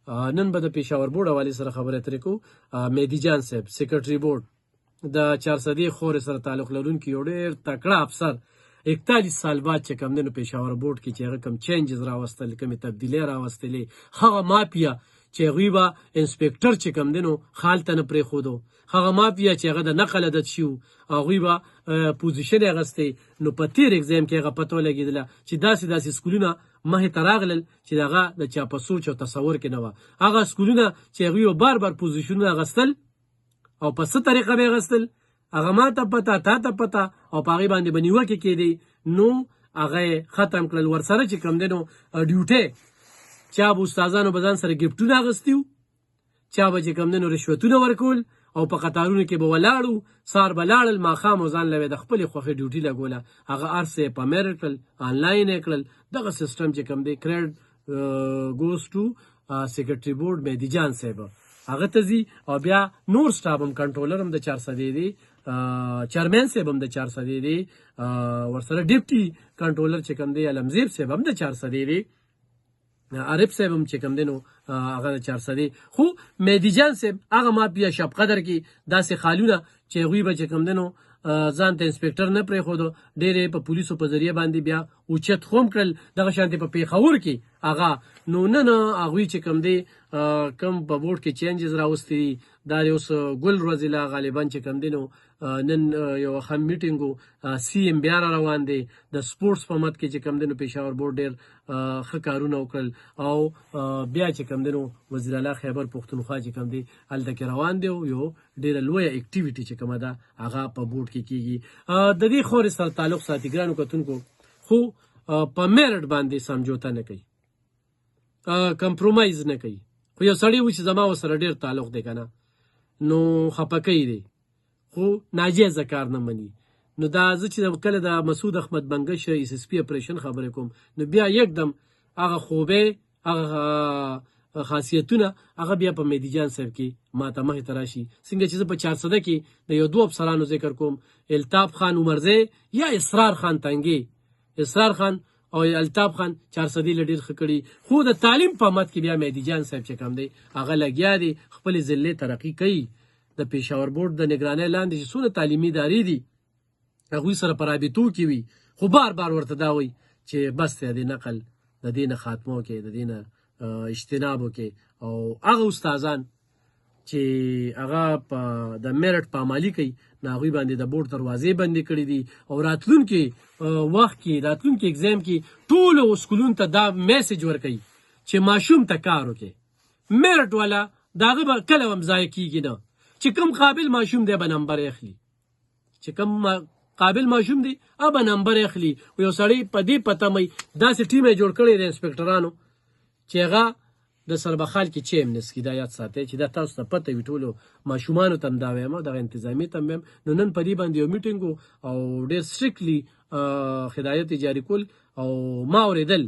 نن به د پېښور بورډ حوالې سره خبرې اترې کوو. مهدي جان صاحب سیکرټري بورډ د 400 خورې سره تعلق لرونکي یو ډېر تکړه افسر 41 سال بعد چې کوم دی نو پېښور بورډ کې چې هغه کوم چینجز راوستل کومې تبدیلۍ راوستلې هغه مافیا چې هغوی به انسپکټر چې کوم دی نو خال ته نه پرېښودو هغه مافیا چې هغه د نقل عدد شي هغوی به پوزیشن یې اخیستی نو په تېر اگزام کې هغه پته ولګېدله چې داسې سکولونه مخې ته راغلل چې د هغه د چا په سوچ او تصور کې نه وه هغه سکولونه چې هغوی به بار بار پوزیشنونه اخیستل او په څه طریقه به یې اخیستل هغه ما ته پته تا ته پته او په هغې باندې به نیوکې کېدې نو هغه یې ختم کړل ورسره چې کوم دی نو ډیوټۍ چا به استادانو به ځان سره ګفټونه اخیستي وو چا به چې کوم دی نو رشوتونه ورکول او په قطارونو کې به ولاړو سهار به لاړل ماښام او ځان له د خپلې خوښې ډیوټي لګوله هغه هر څه یې په میرټ کړل آنلاین یې کړل دغه سیسټم چې کوم دی کریډ ګوز ټو سیکرټري بورډ مهدي جان صاحب هغه ته ځي او بیا نور سټاف هم کنټرولر هم د 400 دی چیرمن صاحب هم د 400 دی ورسره ډیپټي کنټرولر چې کوم دی علمزیب صاحب هم د 400 دی عارف صاحب هم چې کوم دی نو هغه د 400 دی خو مهدي جان صاحب هغه مافیا شب قدر کې داسې خالونه چې هغوی به چې کوم دی نو ځان ته انسپکټر نه پرېښودو ډېرې په پولیسو په ذریعه باندې بیا اوچت خوم کړل دغه شانتې په پېښور کې هغه نو نن هغوی چې کوم دی کوم په بورډ کې چینجز راوستي دي دا د اوس ګل روزیلا غالبا چې کوم دی نو نن یو هم میټینګ و سی ایم بیا را روان دی د سپورټس په مد کې چې کوم دی نو پېښور بورډ ډېر ښه کارونه وکړل او بیا چې کوم دی نو وزیر اعلی خیبر پښتونخوا چې کوم دی هلته کې روان دی یو ډېره لویه اکټیویټي چې کومه ده هغه په بورډ کې کېږي د دې خورې سره تعلق ساتي ګرانو کتونکو خو په میرټ باندې سمجوته نه کوي کمپرومایز نه کوي خو یو سړی و چې زما ورسره ډېر تعلق دی که نه نو خفه دی خو ناجیزه کار نه مني نو دا زه چې کله د مسعود احمد بنګش ایس اس پي اپریشن خبرې کوم نو بیا یکدم هغه خوبې هغه خاصیتونه هغه بیا په مهدي جان صاحب کې ماته مخې ته راشي څنګه چې زه په 400 کې د یو دوه افسرانو ذکر کوم الطاف خان عمرزی یا اسرار خان تنګي اسرار خان او الطاف خان 400 له ډېر ښه کړي خو د تعلیم په مد کې بیا مهدي جان صاحب چې کوم دی هغه لګیا دی خپلې ضلعې ترقي کوي د پېښور بورډ د نګرانۍ لاندې چې څونه تعلیمي ادارې دي هغوی سره په رابطو کې وي خو بار ورته دا وایي چې بس دی د نقل د دې نه خاتمه وکړي د دې نه اجتناب وکړي او هغه استادان چې هغه د میرټ پامالي کوي نو هغوی باندې د بورډ دروازې بندې کړي دي او راتلونکي وخت کې راتلونکي اگزام کې ټولو سکولونو ته دا میسج ورکوي چې ماشوم ته کار وکړي میرټ والا د هغه به کله هم ضایع کېږي نه چې کوم قابل ماشوم دی به نمبر اخلي چې کوم قابل ماشوم دی به نمبر اخلي یو سړی په دې پتمۍ داسې ټیم یې جوړ کړی د انسپکټرانو چې هغه د سربخال کې چیمنس کې دا یاد ساتئ چې دا تاسو ته پته وي ټولو ماشومانو ته هم دا وایم دغه انتظامي ته هم وایم نو نن په دې باندې یو میټینګ او ډېر سټریکټلی هدایت یې جاري کول او ما اورېدل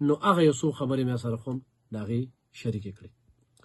نو هغه یو څو خبرې مې سره خو د هغې شریکې کړې